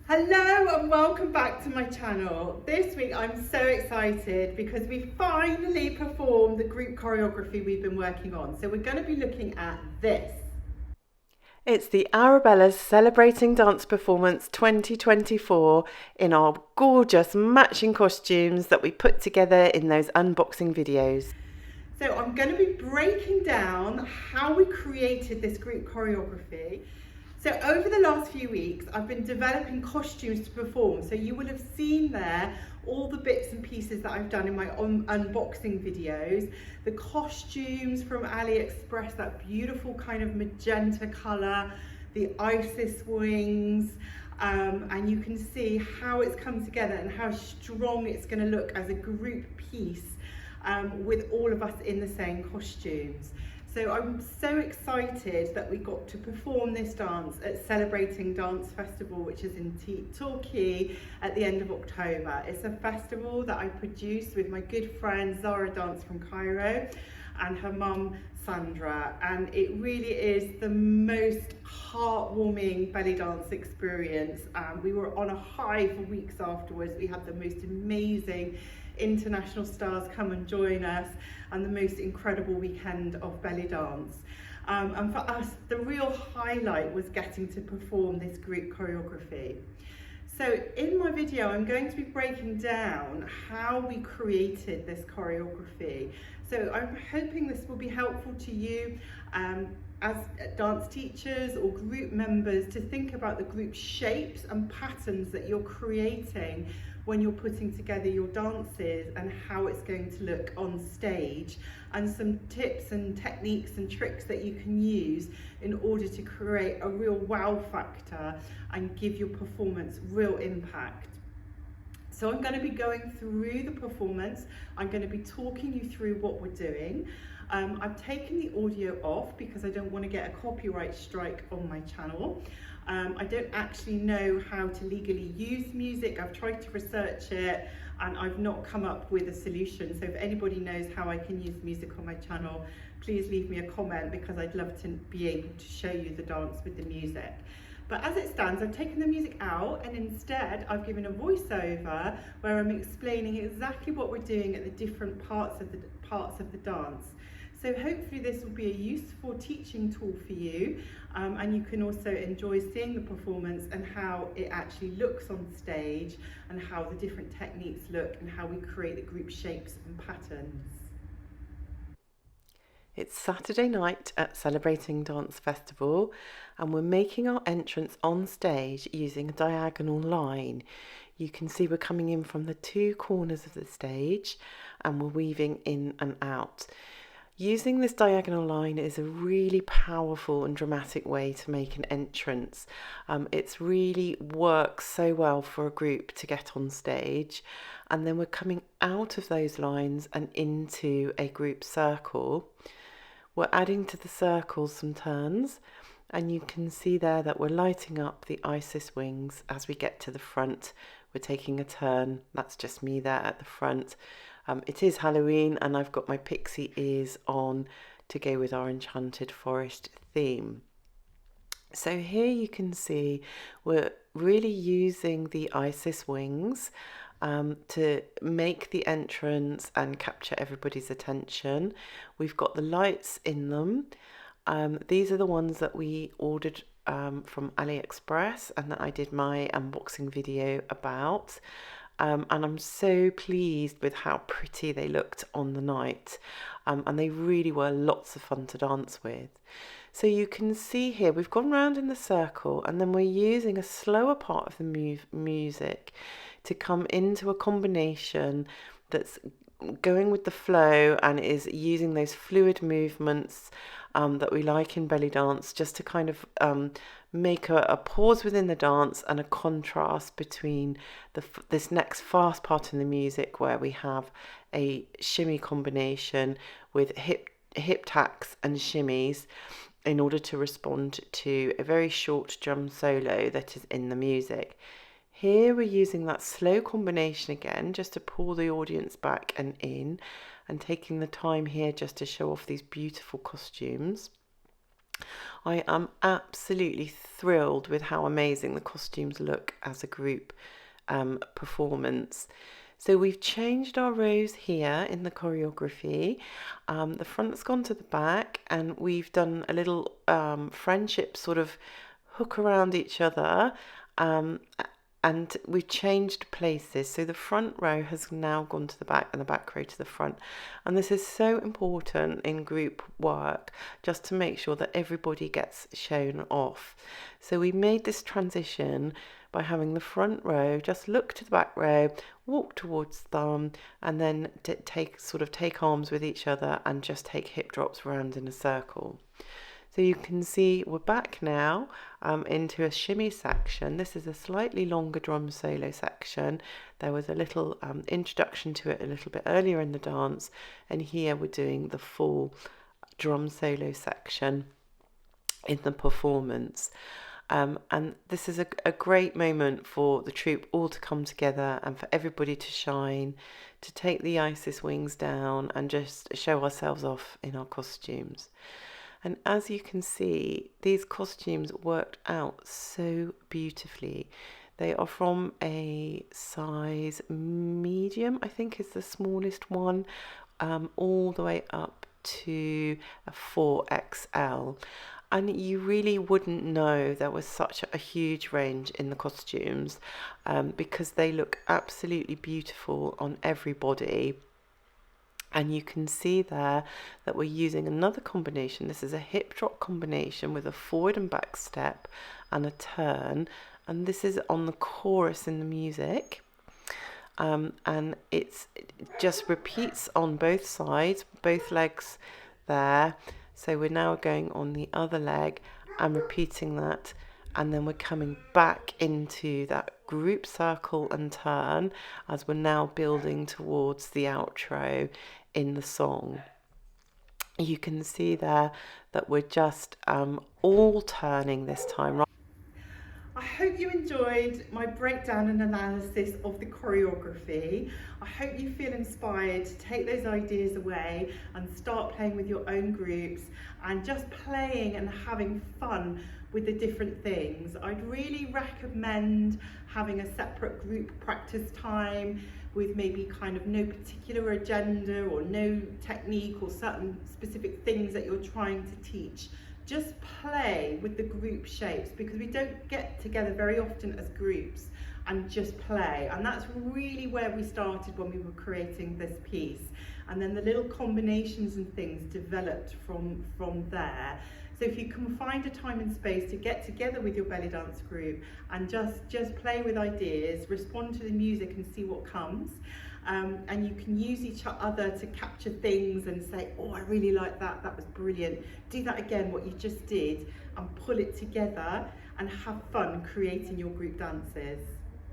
Hello and welcome back to my channel. This week I'm so excited because we finally performed the group choreography we've been working on. So we're going to be looking at this. It's the Arabellas Celebrating Dance Performance 2024 in our gorgeous matching costumes that we put together in those unboxing videos. So I'm going to be breaking down how we created this group choreography. So over the last few weeks, I've been developing costumes to perform. So you will have seen there all the bits and pieces that I've done in my unboxing videos. The costumes from AliExpress, that beautiful kind of magenta colour, the Isis wings, and you can see how it's come together and how strong it's going to look as a group piece with all of us in the same costumes. So I'm so excited that we got to perform this dance at Celebrating Dance Festival, which is in Turkey at the end of October. It's a festival that I produced with my good friend Zara Dance from Choreo and her mum Sandra, and it really is the most heartwarming belly dance experience. We were on a high for weeks afterwards. We had the most amazing international stars come and join us, and the most incredible weekend of belly dance. And for us, the real highlight was getting to perform this group choreography. So in my video, I'm going to be breaking down how we created this choreography. So I'm hoping this will be helpful to you as dance teachers or group members to think about the group shapes and patterns that you're creating when you're putting together your dances and how it's going to look on stage, and some tips and techniques and tricks that you can use in order to create a real wow factor and give your performance real impact. So I'm going to be going through the performance. I'm going to be talking you through what we're doing. I've taken the audio off because I don't want to get a copyright strike on my channel. I don't actually know how to legally use music. I've tried to research it and I've not come up with a solution. So if anybody knows how I can use music on my channel, please leave me a comment, because I'd love to be able to show you the dance with the music. But as it stands, I've taken the music out and instead I've given a voiceover where I'm explaining exactly what we're doing at the different parts of the dance. So hopefully this will be a useful teaching tool for you, and you can also enjoy seeing the performance and how it actually looks on stage and how the different techniques look and how we create the group shapes and patterns. It's Saturday night at Celebrating Dance Festival, and we're making our entrance on stage using a diagonal line. You can see we're coming in from the two corners of the stage and we're weaving in and out. Using this diagonal line is a really powerful and dramatic way to make an entrance. It's really works so well for a group to get on stage, and then we're coming out of those lines and into a group circle. We're adding to the circle some turns, and you can see there that we're lighting up the Isis wings as we get to the front. We're taking a turn. That's just me there at the front. It is Halloween and I've got my pixie ears on to go with our enchanted forest theme. So here you can see we're really using the Isis wings to make the entrance and capture everybody's attention. We've got the lights in them. These are the ones that we ordered from AliExpress and that I did my unboxing video about. And I'm so pleased with how pretty they looked on the night, and they really were lots of fun to dance with. So you can see here we've gone round in the circle, and then we're using a slower part of the music to come into a combination that's going with the flow and is using those fluid movements that we like in belly dance, just to kind of make a pause within the dance and a contrast between this next fast part in the music where we have a shimmy combination with hip tacks and shimmies in order to respond to a very short drum solo that is in the music. Here we're using that slow combination again just to pull the audience back and in, and taking the time here just to show off these beautiful costumes. I am absolutely thrilled with how amazing the costumes look as a group performance. So we've changed our rows here in the choreography. The front's gone to the back, and we've done a little friendship sort of hook around each other, and we've changed places. So the front row has now gone to the back and the back row to the front. And this is so important in group work, just to make sure that everybody gets shown off. So we made this transition by having the front row just look to the back row, walk towards them, and then take arms with each other and just take hip drops around in a circle. So you can see we're back now into a shimmy section. This is a slightly longer drum solo section. There was a little introduction to it a little bit earlier in the dance, and here we're doing the full drum solo section in the performance. And this is a great moment for the troupe all to come together and for everybody to shine, to take the Isis wings down and just show ourselves off in our costumes. And as you can see, these costumes worked out so beautifully. They are from a size medium, I think is the smallest one, all the way up to a 4XL. And you really wouldn't know there was such a huge range in the costumes, because they look absolutely beautiful on everybody. And you can see there that we're using another combination. This is a hip drop combination with a forward and back step and a turn. And this is on the chorus in the music. And it just repeats on both sides, both legs there. So we're now going on the other leg and repeating that. And then we're coming back into that group circle and turn as we're now building towards the outro in the song. You can see there that we're just all turning this time. I hope you enjoyed my breakdown and analysis of the choreography. I hope you feel inspired to take those ideas away and start playing with your own groups and just playing and having fun with the different things. I'd really recommend having a separate group practice time with maybe kind of no particular agenda or no technique or certain specific things that you're trying to teach. Just play with the group shapes, because we don't get together very often as groups and just play. And that's really where we started when we were creating this piece. And then the little combinations and things developed from there. So if you can find a time and space to get together with your belly dance group and just play with ideas, respond to the music and see what comes. And you can use each other to capture things and say, oh, I really like that, that was brilliant. Do that again, what you just did, and pull it together and have fun creating your group dances.